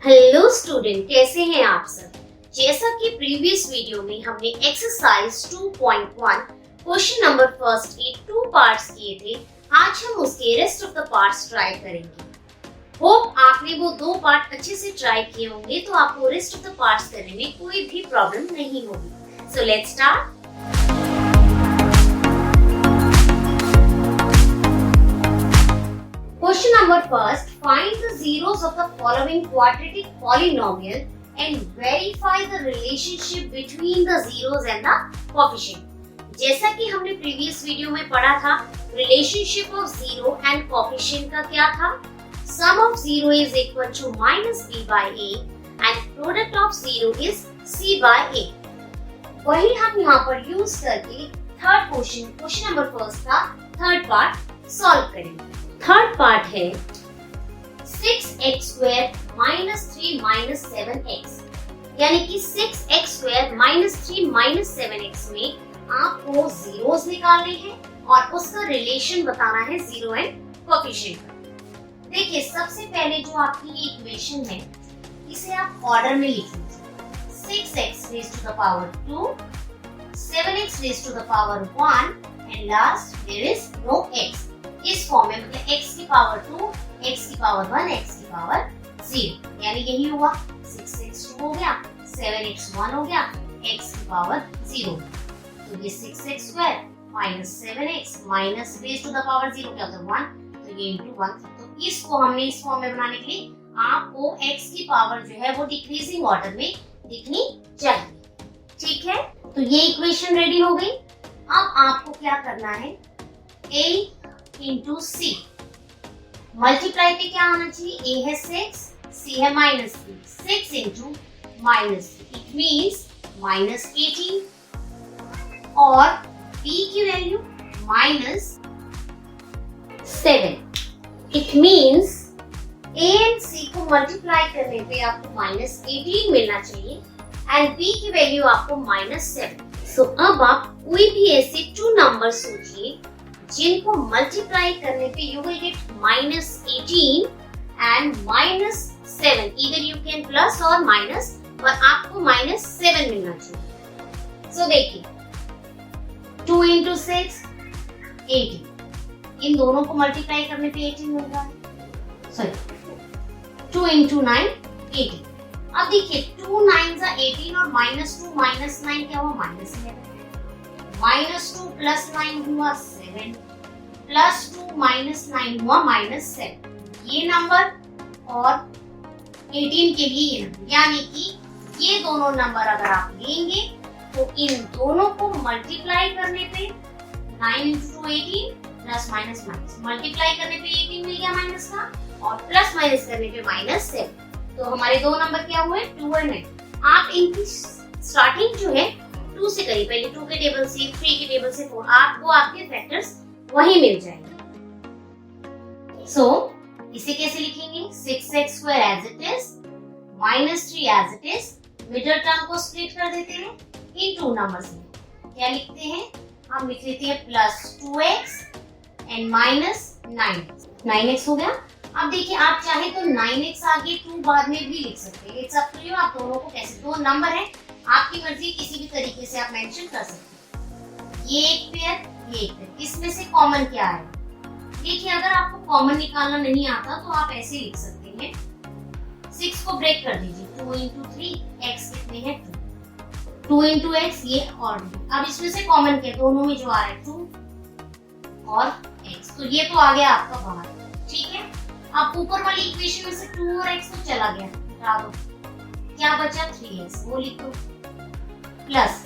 Hello student, कैसे हैं आप सब। जैसा कि प्रीवियस वीडियो में हमने एक्सरसाइज 2.1 क्वेश्चन नंबर फर्स्ट के 2 पार्ट्स किए थे, आज हम उसके rest of the parts try करेंगे। होप आपने वो 2 पार्ट अच्छे से ट्राई किए होंगे तो आपको रेस्ट ऑफ द पार्ट्स करने में कोई भी प्रॉब्लम नहीं होगी। So let's start. Question number first, find the zeros of the following quadratic polynomial and verify the relationship between the zeros and the coefficient। जैसा कि हमने प्रीवियस वीडियो में पढ़ा था, relationship of zero and coefficient का क्या था? Sum of zero is equal to minus B by A and product of zero is C by A. वही हम यहाँ पर यूज करके थर्ड क्वेश्चन नंबर फर्स्ट का थर्ड पार्ट सॉल्व करेंगे। थर्ड पार्ट है 6x² माइनस 3 माइनस 7x, यानी कि 6x² माइनस 3 माइनस 7x में आपको जीरोस निकालने हैं और उसका रिलेशन बताना है जीरो एंड कोएफिशिएंट का। देखिए, सबसे पहले जो आपकी ये इक्वेशन है इसे आप ऑर्डर में लिख लीजिए। 6x raised to the power 2, 7x raised to the power 1 and last there is no x। इस फॉर्म में मतलब x की पावर 2, x की पावर 1, x की पावर 0, यानी यही हुआ। 6x2 हो गया, 7x1 हो गया, x की पावर 0। तो ये 6x² minus 7x minus base to the power 0 क्या होता है 1, तो ये इनटू 1। तो इसको हमने इस फॉर्म में बनाने के लिए आपको x की पावर जो है वो डिक्रीजिंग ऑर्डर में दिखनी चाहिए। ठीक है, तो ये इक्वेशन रेडी हो गई। अब आपको क्या करना है, a इंटू सी मल्टीप्लाई पे क्या आना चाहिए, a है 6, c है minus 3, 6 into minus 3 it means minus 18 और b की value minus 7 it means a and c को मल्टीप्लाई करने पे आपको माइनस 18 मिलना चाहिए एंड b की वैल्यू आपको माइनस 7। सो अब आप कोई भी ऐसे 2 नंबर सोचिए जिनको मल्टीप्लाई करने पे you will get minus 18 and minus 7। इधर यू कैन प्लस और माइनस, पर आपको माइनस 7 मिलना चाहिए। सो देखिए 2 इंटू 6 18, इन दोनों को मल्टीप्लाई करने पे 18 मिल रहा है। Sorry 2 into 9 18। अब देखिए 2 9 18 और माइनस 2 माइनस 9 क्या हुआ, माइनस 11। माइनस 2 प्लस 9 हुआ 7, प्लस 2 माइनस 9 हुआ माइनस 7। ये नंबर और 18 के लिए ये नंबर, यानी कि ये दोनों नंबर अगर आप लेंगे तो इन दोनों को मल्टीप्लाई करने पे 9 into 2 18 plus minus minus, multiply करने पे 18 मिल गया माइनस का और प्लस माइनस करने पे माइनस 7। तो हमारे दो नंबर क्या हुए, 2 और 9। आप इनकी स्टार्टिंग जो है 2 से करिए, पहले 2 के टेबल से 3 के टेबल से 4, आपको आपके फैक्टर्स वही मिल जाएंगे। सो इसे कैसे लिखेंगे, 6x² as it is, minus 3 as it is, middle term को स्प्लिट कर देते हैं इन 2 नंबर्स में। क्या लिखते हैं, हम लिख लेते हैं plus 2x and minus 9x हो गया। अब देखिए, आप चाहे तो 9x आगे 2 बाद में भी लिख सकते हैं, इट्स अप टू यू। आप दोनों को कैसे, 2 नंबर है, आपकी मर्जी, किसी भी तरीके से आप मेंशन कर सकते हैं। ये एक पेयर, ये एक पेयर, इसमें से कॉमन क्या है। देखिए, अगर आपको कॉमन निकालना नहीं आता तो आप ऐसे लिख सकते हैं, 6 को ब्रेक कर दीजिए, 2 इंटू 3, x कितने हैं 2, 2 इंटू x ये और अब इसमें से कॉमन क्या, दोनों में जो आ रहा है 2 और x, तो ये तो आ गया आपका बाहर। ठीक है, अब ऊपर वाली इक्वेशन में से 2 और x तो चला गया, हटा दो, क्या बचा 3x, वो लिख दो, प्लस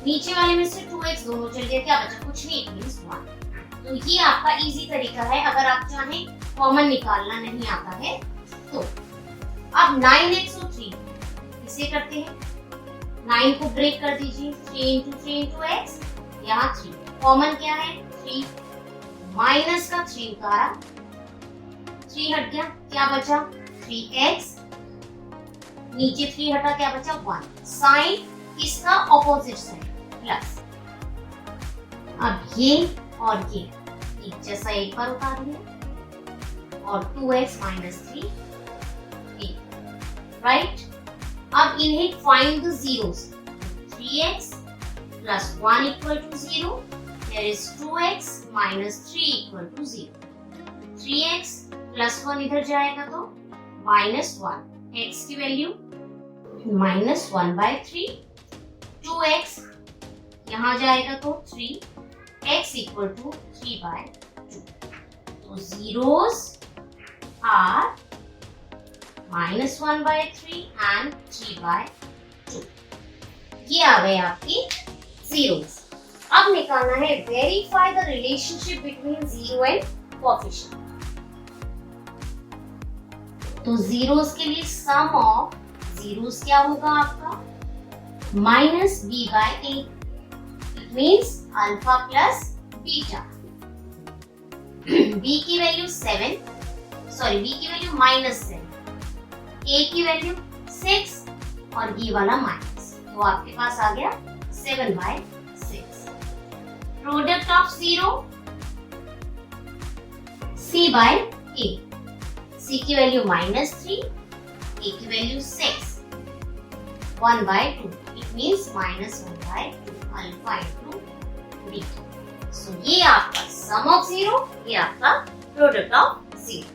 नीचे वाले में से 2x दोनों चल गया, क्या बचा, कुछ नहीं, इट मींस 1। तो ये आपका इजी तरीका है अगर आप चाहें कॉमन निकालना नहीं आता है तो। अब 9x और 3 इसे करते हैं, 9 को ब्रेक कर दीजिए, 3 इंटू x, यहाँ 3 कॉमन क्या है 3, माइनस का 3 उतारा, 3 हट गया, क्या बचा 3x, नीचे 3 हटा, क्या बचा 1। साइन इसका ऑपोजिट साइड प्लस। अब ये और ये एक जैसा एक बार उतार दिया और 2x माइनस 3 राइट? अब इन्हें find the zeros. 3x plus 1 equal to 0. There is 2x minus 3 equal to 0. 3x plus 1 इधर जाएगा तो minus 1. x की वैल्यू minus 1 by 3. 2x यहाँ जाएगा तो 3. x equal to 3 by 2. तो zeros are minus 1 by 3 and 3 by 2. ये आ गए आपकी zeros. अब निकालना है verify the relationship between zero and coefficient. तो zeros के लिए sum of zeros क्या होगा आपका? minus b by a. It means alpha plus beta. b की वैल्यू 7, सॉरी b की वैल्यू -7, a की वैल्यू 6 और ये वाला माइनस, तो आपके पास आ गया 7 by 6. Product of zero c by a. c की वैल्यू -3, a की value 6, 1 by 2. It means -1 by 2 alpha into beta. So ये आपका सम ऑफ जीरो, ये आपका प्रोडक्ट ऑफ जीरो.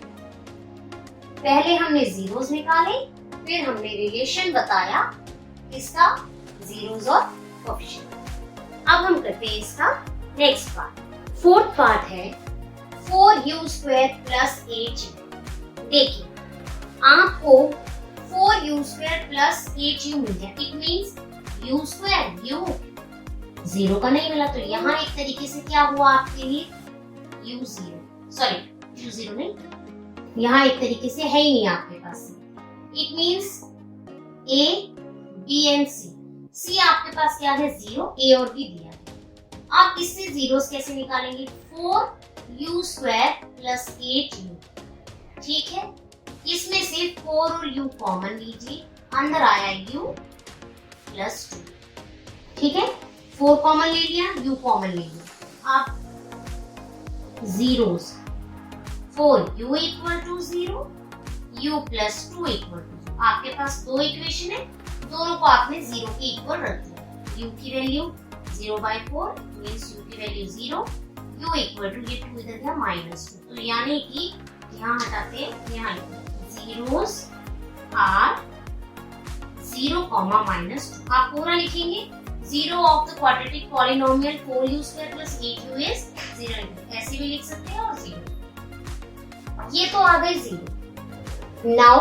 पहले हमने जीरोस निकाले, फिर हमने रिलेशन बताया इसका जीरोस और कोएफिशिएंट. अब हम करते हैं इसका नेक्स्ट पार्ट. फोर्थ पार्ट है 4u² plus 8u. देखिए आपको 4u² plus 8u मिल गया. It means u², u zero का नहीं मिला, तो यहाँ एक तरीके से क्या हुआ आपके लिए u0, सॉरी u0 नहीं, यहाँ एक तरीके से है ही नहीं आपके पास. It means a, b and c. c आपके पास क्या है 0, a और b दिया है. आप इससे जीरोस कैसे निकालेंगे? 4u² plus 8u. ठीक है, इसमें से 4 और u कॉमन लीजिए, अंदर आया u plus 2. ठीक है, 4 कॉमन ले लिया, u कॉमन ले लिया. आप zeros 4u equal to 0, u plus 2 equal to 0. आपके पास दो इक्वेशन है, दोनों को आपने 0 के इक्वल रख दिया. u की वैल्यू 0 by 4 मीन्स u की वैल्यू 0, u equal to ये 2 इधर गया -2. तो यानी कि यहाँ हटाते हैं, यहाँ जीरोस आर 0, -2. आप पूरा लिखेंगे. 0 of the quadratic polynomial 4u² plus 8u is 0. ऐसे भी लिख सकते हैं और 0. ये तो आ गए 0. Now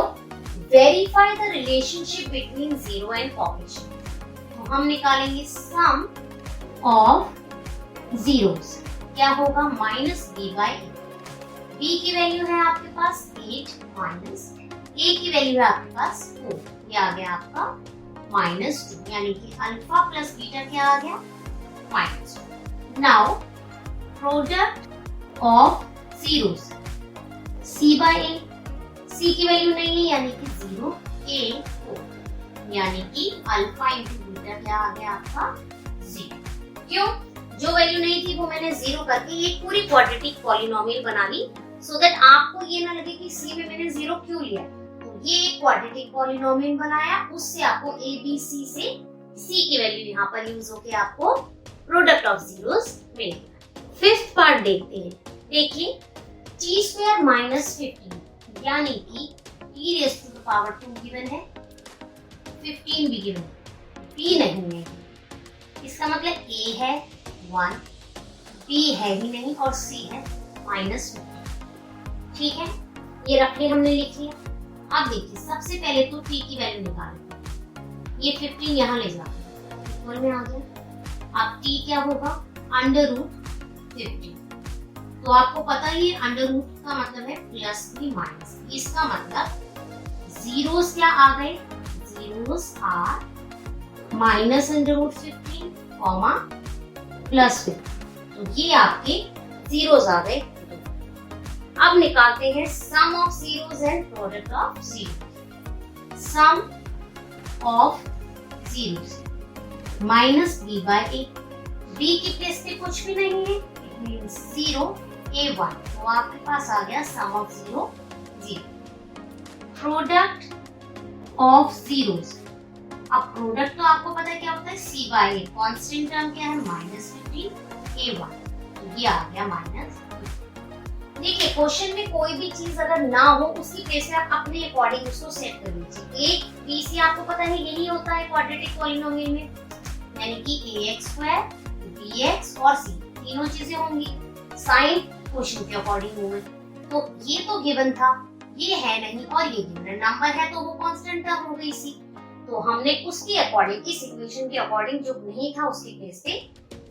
verify the relationship between 0 and coefficient. तो हम निकालेंगे sum of zeros. क्या होगा? -b by a. b की वैल्यू है आपके पास 8 माइनस a की वैल्यू है आपके पास 4. ये आ गया आपका -2, यानी कि अल्फा प्लस बीटा क्या आ गया? -2. Now product of zeros c by a. c की वैल्यू नहीं है यानी कि 0, a 4, यानी कि अल्फा इंटू बीटा क्या आ गया आपका 0. क्यों? जो वैल्यू नहीं थी वो मैंने 0 करके ये पूरी क्वाड्रेटिक पॉलिनोमियल बना ली, सो दैट आपको ये ना लगे कि c में मैंने 0 क्यों लिया. ये एक क्वाड्रेटिक पॉलिनोमियल बनाया, उससे आपको a b c से c की वैल्यू यहाँ पर यूज होके आपको प्रोडक्ट ऑफ जीरोस मिल गया. फिफ्थ पार्ट देखते हैं. देखिए t² minus 15 यानी कि t raised to the power 2 given है, 15 भी गिवन है, b नहीं है. इसका मतलब a है 1, b है ही नहीं और c है -15. ठीक है, ये रखने हमने लिख लिया. अब देखिए सबसे पहले तो t की वैल्यू निकालेंगे. ये 15 यहाँ ले जाते हैं, इक्वल में आ गया. अब t क्या होगा? √15. तो आपको पता ही है √ का मतलब है प्लस भी माइनस. इसका मतलब जीरोस क्या आ गए? Zeros are -√15 comma +15. तो ये आपके जीरोस आ गए. अब निकालते हैं sum of zeros and product of zero. Sum of zeros -b by a. b की प्लेस पे कुछ भी नहीं है, इट मींस 0 a1. तो आपके पास आ गया सम ऑफ 0 0. Product of zeros. अब प्रोडक्ट तो आपको पता है क्या होता है, सी बाई ए। कॉन्स्टेंट टर्म क्या है, -15 A1, तो ये आ गया माइनस। देखिए क्वेश्चन में कोई भी चीज अगर ना हो उसकी प्लेस में आप अपने अकॉर्डिंग उसको सेट कर लीजिए। एक बी सी आपको पता है यही होता है क्वाड्रेटिक पॉलिनोमियल में, यानी कि ax², bx और c तीनों चीजें होंगी, साइन क्वेश्चन के अकॉर्डिंग होंगे। तो ये तो गिवन था, ये है नहीं और ये गिवन है। नंबर है तो वो कांस्टेंट टर्म हो गई सी, तो हमने उसके अकॉर्डिंग, इस इक्वेशन के अकॉर्डिंग जो नहीं था उसके प्लेस पे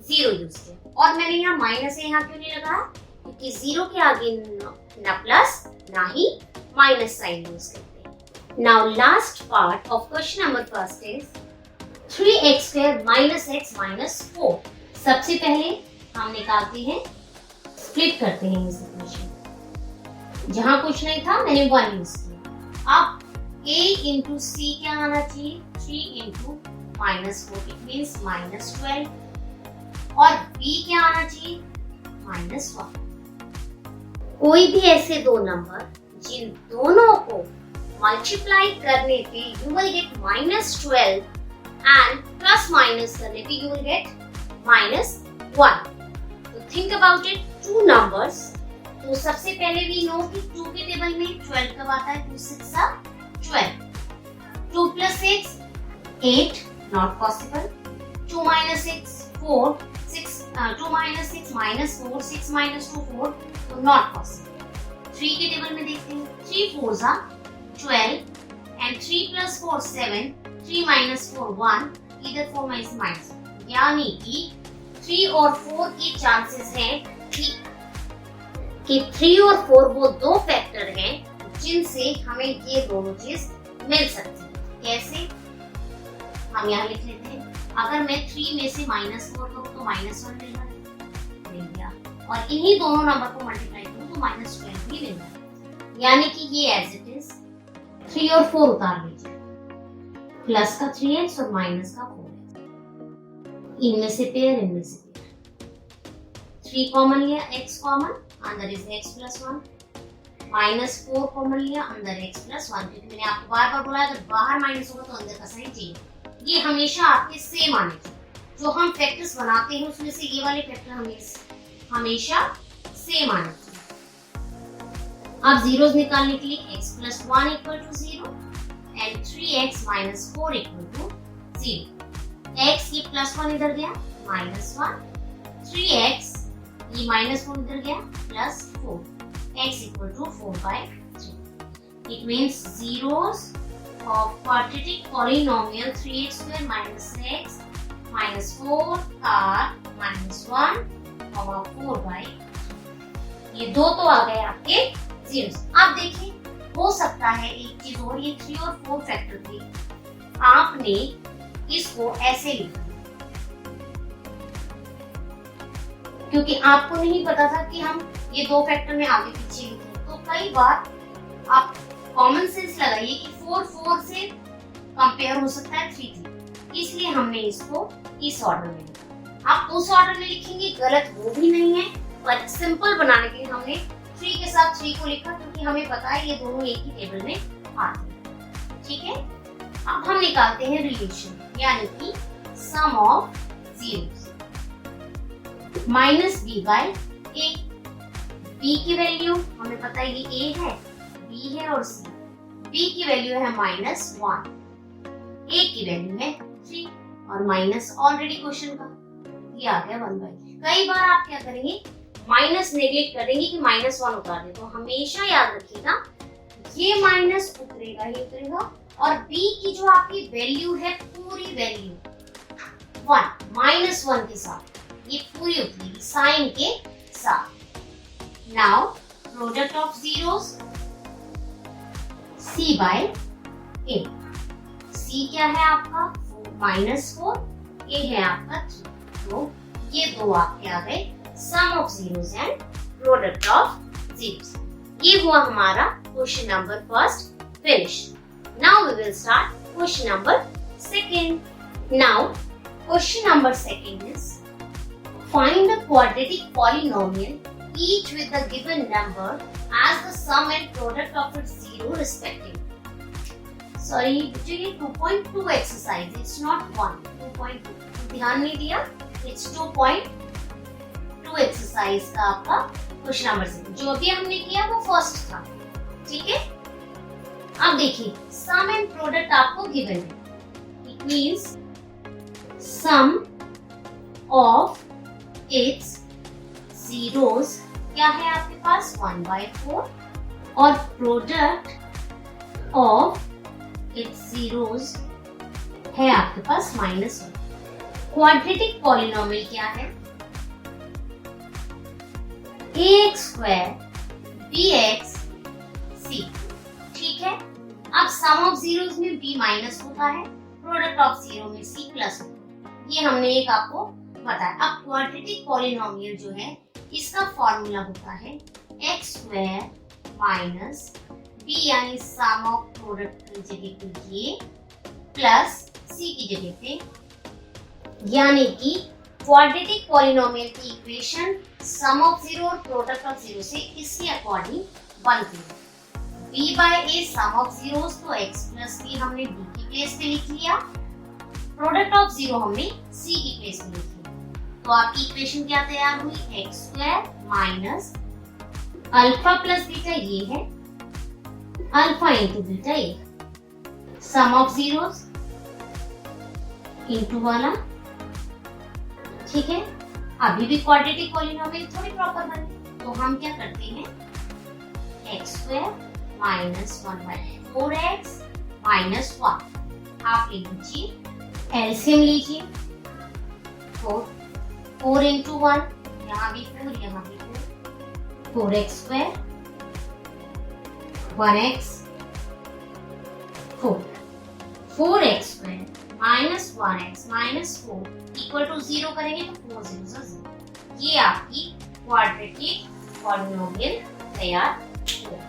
0 यूज किया। और मैंने यहाँ माइनस है यहाँ क्यों नहीं लगाया, क्योंकि 0 के आगे ना प्लस ना ही माइनस साइन यूज करते हैं। Now last part of question number first is 3x² - x - 4। सबसे पहले हम निकालते हैं, स्प्लिट करते हैं इस इक्वेशन। जहां कुछ नहीं था मैंने 1 यूज किया। अब a इंटू सी क्या आना चाहिए, 3 इंटू -4, इट मीन्स -12। और b क्या आना चाहिए, -1। कोई भी ऐसे दो नंबर जिन दोनों को मल्टीप्लाई करने पे you will get -12 and plus minus करने पे यू विल गेट -1। तो think about it, two numbers. तो सबसे पहले वी नो कि 2 के टेबल में 12 कब आता है, 2 6 12। 2 + 6 8, नॉट पॉसिबल। 2 - 6 4, 2 - 6 -4, 6 - 2 4, तो नॉट पॉसिबल। 3 के टेबल में देखते हैं, 3 4 12 एंड 3 + 4 7, 3 - 4 1, इधर 4 -, यानी कि 3 और 4 के चांसेस हैं कि 3 और 4 वो दो फैक्टर हैं जिनसे हमें ये दोनों चीज मिल सकती है। कैसे, हम यहाँ लिख लेते हैं। अगर मैं 3 में से -4 करूँ तो -1 मिल गया, और इन्हीं दोनों नंबर को मल्टीप्लाई करूँ तो -12 भी मिल गया। यानी कि ये एज इट इज 3 और 4 उतार लीजिए, प्लस का 3x और माइनस का 4x, इनमें से पेयर, इनमें से पेयर। 3 कॉमन लिया, x कॉमन, अंदर इज x + 1, -4 कॉमन लिया, अंदर x + 1। क्योंकि मैंने आपको बार बार बोला अगर बाहर माइनस होगा तो अंदर का साइन चाहिए। ये हमेशा आपके सेम आने चाहिए। जो हम फैक्टर्स बनाते हैं उसमें से ये वाले फैक्टर हमेशा सेम आने चाहिए। अब जीरोस निकालने के लिए x + 1 = 0 एंड 3x - 4 = 0। x ये +1 इधर गया, -1, 3x ये -4 इधर गया, +4, x = 4/3। It means zeros of quadratic polynomial 3x² - x - 4 are -1, 4/3। ये दो तो आ गए आपके जीरोस। अब देखिए, हो सकता है एक चीज और, ये 3 और 4 फैक्टर थे, आपने इसको ऐसे लिखा क्योंकि आपको नहीं पता था कि हम ये दो फैक्टर में आगे पीछे लिखें। तो कई बार आप कॉमन सेंस लगाइए कि 4 4 से कंपेयर हो सकता है 3 3, इसलिए हमने इसको इस ऑर्डर में लिखा। आप उस ऑर्डर में लिखेंगे गलत वो भी नहीं है, पर सिंपल बनाने के लिए हमने 3 के साथ 3 को लिखा क्योंकि हमें पता है ये दोनों एक ही टेबल में आते हैं। ठीक है, अब हम निकालते हैं रिलेशन, यानी कि सम ऑफ जीरोस। -b/a, b की वैल्यू हमें पता है ये a है, b है और c। b की वैल्यू है -1, a की वैल्यू है 3 और माइनस ऑलरेडी क्वेश्चन का ये आ गया 1/3। कई बार आप क्या करेंगे, माइनस नेगलेक्ट करेंगे कि -1 उतार दे, तो हमेशा याद रखिएगा ये माइनस उतरेगा ही उतरेगा, और b की जो आपकी वैल्यू है पूरी वैल्यू 1 -1 के साथ ये पूरी उतरेगी साइन के साथ। Now product of zeros c/a। c क्या है आपका -4, a है आपका 3, तो ये दो आपके आ गए sum of zeros and product of zeros. ये हुआ हमारा question number first finish. Now we will start question number second. Now question number second is find a quadratic polynomial each with the given number as the sum and product of its zero respectively. Sorry बच्चों, ये 2.2 exercise, it's not 1, 2.2, ध्यान नहीं दिया, it's 2.2 exercise का आपका question number 6। जो भी हमने किया वो फर्स्ट था, ठीक है। अब देखिए, सम एंड प्रोडक्ट आपको गिवन है, it means sum of its zeros क्या है आपके पास 1/4 और प्रोडक्ट ऑफ इट्स जीरोस है आपके पास -1। क्वाड्रेटिक पॉलिनोमियल क्या है? ax² bx c, ठीक है। अब सम ऑफ जीरोस में b माइनस होता है, प्रोडक्ट ऑफ जीरो में c प्लस होता है, ये हमने एक आपको बताया। अब क्वाड्रेटिक पॉलिनोमियल जो है इसका फॉर्मूला होता है x² माइनस b, यानी सम ऑफ प्रोडक्ट की जगह पे ये प्लस c की जगह पे, यानी कि क्वाड्रेटिक पॉलिनोमियल की इक्वेशन सम ऑफ जीरो और प्रोडक्ट ऑफ जीरो से इसके अकॉर्डिंग बनती है। b/a सम ऑफ जीरोस, तो x प्लस b हमने b की प्लेस पे लिख लिया, प्रोडक्ट ऑफ जीरो हमने c की प्लेस पे लिख लिया, तो आपकी इक्वेशन क्या तैयार हुई? x² minus alpha plus beta, ये है अल्फा इंटू बीटा, ये सम ऑफ जीरोस इंटू वाला, ठीक है। अभी भी क्वाड्रेटिक पॉलिनोमियल थोड़ी प्रॉपर बने, तो हम क्या करते हैं, x² माइनस 1/4x माइनस 1, आप ले लीजिए, एलसीएम लीजिए, 4 इंटू 1, यहाँ भी 4, यहाँ भी 4, 4x² 1x 4, 4x² minus 1x minus 4 equal to 0 करेंगे तो 4 0 0, ये आपकी क्वाड्रेटिक पॉलिनोमियल तैयार हुआ।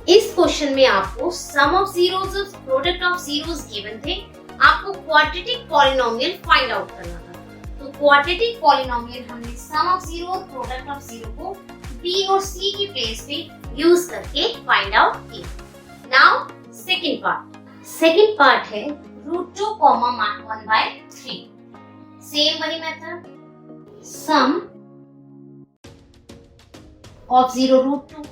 इस क्वेश्चन में आपको सम ऑफ जीरोस और प्रोडक्ट ऑफ जीरोस गिवन थे, आपको क्वाड्रेटिक पॉलिनोमियल फाइंड आउट करना था। तो क्वाड्रेटिक पॉलिनोमियल हमने सम ऑफ जीरो और प्रोडक्ट ऑफ जीरो को b और c की प्लेस पे यूज करके फाइंड आउट किया। नाउ सेकंड पार्ट है √2, 1/3। सेम वही method, sum of 0 √2,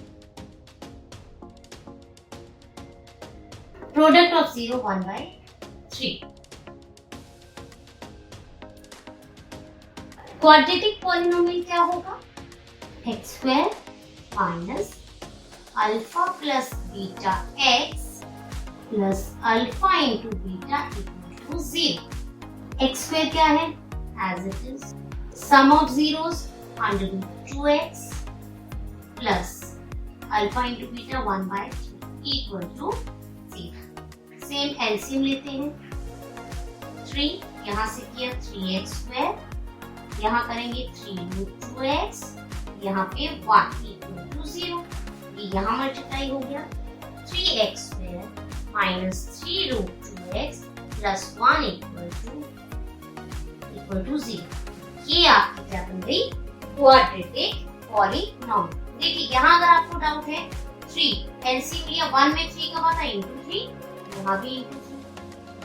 product of 0 1/3। Quadratic polynomial क्या होगा? x² minus alpha plus beta x plus alpha into beta equal to 0। x² क्या है? As it is sum of zeros √2x plus alpha into beta 1/3 equal to 0। Same LCM लेते हैं, 3 यहाँ से किया 3x², यहाँ करेंगे 3√2x, यहाँ पे 1 इक्वल टू 0, ये यहाँ मल्टीप्लाई हो गया, 3x² minus 3√2x plus 1 equal to 0, ये आपकी क्या बन गई? Quadratic polynomial. देखिए यहाँ अगर आपको डाउट है, 3 एलसीएम लिया, 1 में 3 कब आता है? इंटू 3, यहाँ भी इंटू 3,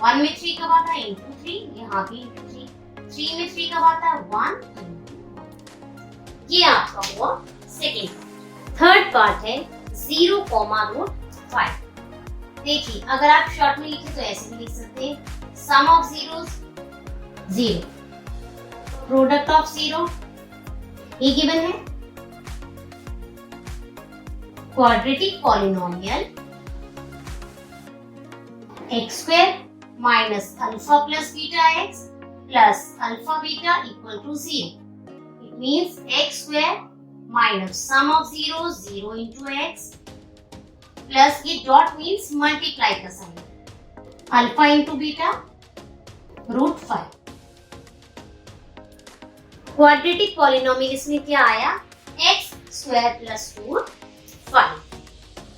1 में 3 कब आता है? इंटू 3, यहाँ भी इंटू 3, 3 में 3 कब आता है? 1 इंटू 1। ये आपका हुआ सेकेंड। थर्ड पार्ट है 0, √5। देखिए अगर आप शॉर्ट में लिखे तो ऐसे भी लिख सकते हैं, sum of zeros 0, product of 0, ये गिवन है। Quadratic polynomial x² minus alpha plus beta x plus alpha beta equal to 0। It means x² minus sum of 0 0 into x plus ये डॉट मींस मल्टीप्लाई का sign, alpha into beta √5। Quadratic polynomial इसमें क्या आया? x² plus 4 5।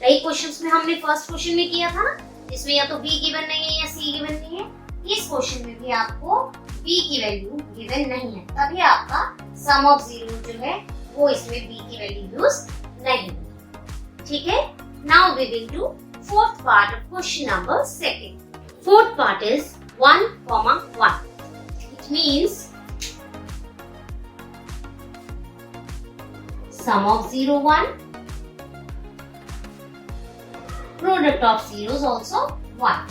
कई questions में हमने first question में किया था ना, इसमें या तो b गिवन नहीं है या c गिवन नहीं है, इस क्वेश्चन में भी आपको b की वैल्यू गिवन नहीं है, तभी आपका सम ऑफ 0 जो है वो इसमें b की वैल्यू यूज नहीं है। ठीक है, now we will do fourth part of question number 2. Fourth part is 1, 1. It means sum of 0, 1. Product of zeros also 1.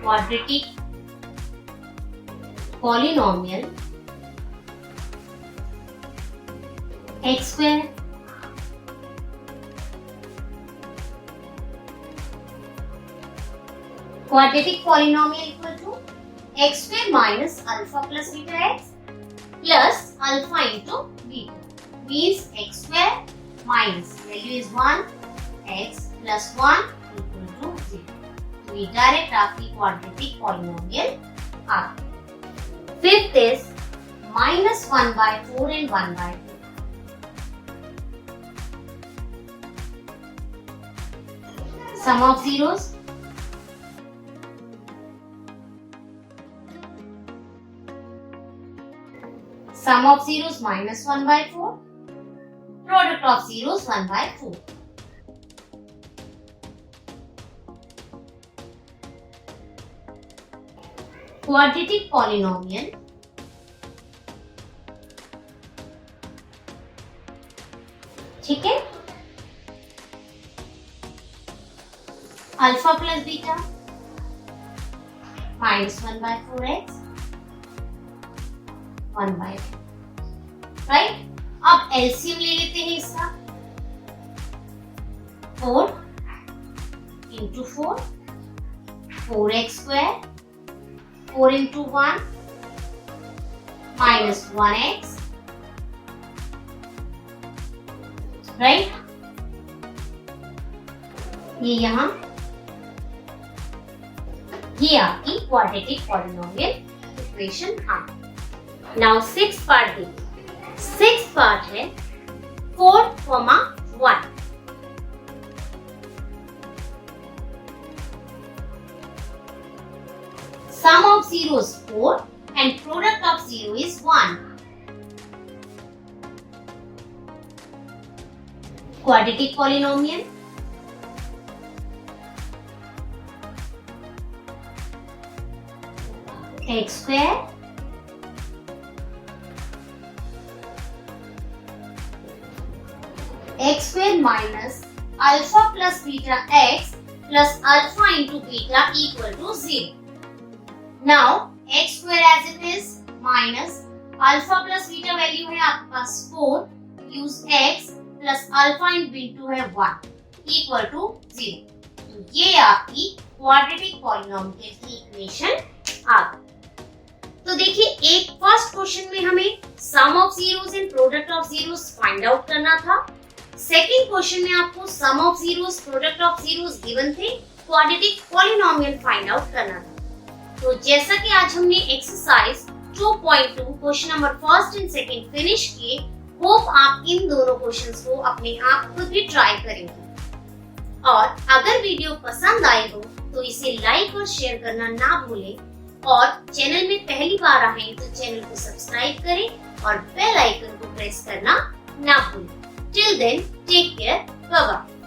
Quadratic polynomial x square quadratic polynomial equal to x square minus alpha plus beta x plus alpha into beta, means x square minus value is 1 x plus 1 equal to 0. तो ये direct आपकी quadratic polynomial आ गई. Fifth is minus 1 by 4 and 1 by 2. Sum of zeros. Sum of zeros minus 1 by 4. Product of zeros 1 by 4. Quadratic polynomial ठीक है. Alpha plus beta minus 1 by 4x 1 by 2. Right. अब LCM ले लेते हैं इसका. 4 into 4 4x square 4 into 1 minus 1x. Right. ये यहाँ ये आपकी क्वाड्रेटिक पॉलिनोमियल इक्वेशन आ. नाउ सिक्स्थ पार्ट देखिए. सिक्स्थ पार्ट है 4, 1. Sum of zeros 4 and product of 0 is 1. Quadratic polynomial x square minus alpha plus beta x plus alpha into beta equal to 0. Now x square as it is minus alpha plus beta value है आपके पास 4, use x plus alpha into है 1 equal to 0. तो ये आपकी quadratic polynomial की equation आ गई. तो देखिए, एक फर्स्ट क्वेश्चन में हमें sum of zeros and product of zeros find out करना था. सेकंड क्वेश्चन में आपको sum of zeros product of zeros given थे, क्वाड्रेटिक पॉलिनोमियल फाइंड आउट करना था. तो जैसा कि आज हमने exercise 2.2 question number first and second finish किए, होप आप इन दोनों क्वेश्चंस को अपने आप खुद भी ट्राई करेंगे. और अगर वीडियो पसंद आई हो तो इसे लाइक और शेयर करना ना भूलें, और चैनल में पहली बार आए तो चैनल को सब्सक्राइब करें और बेल आइकन को प्रेस करना ना भूलें. Till then, take care, bye bye.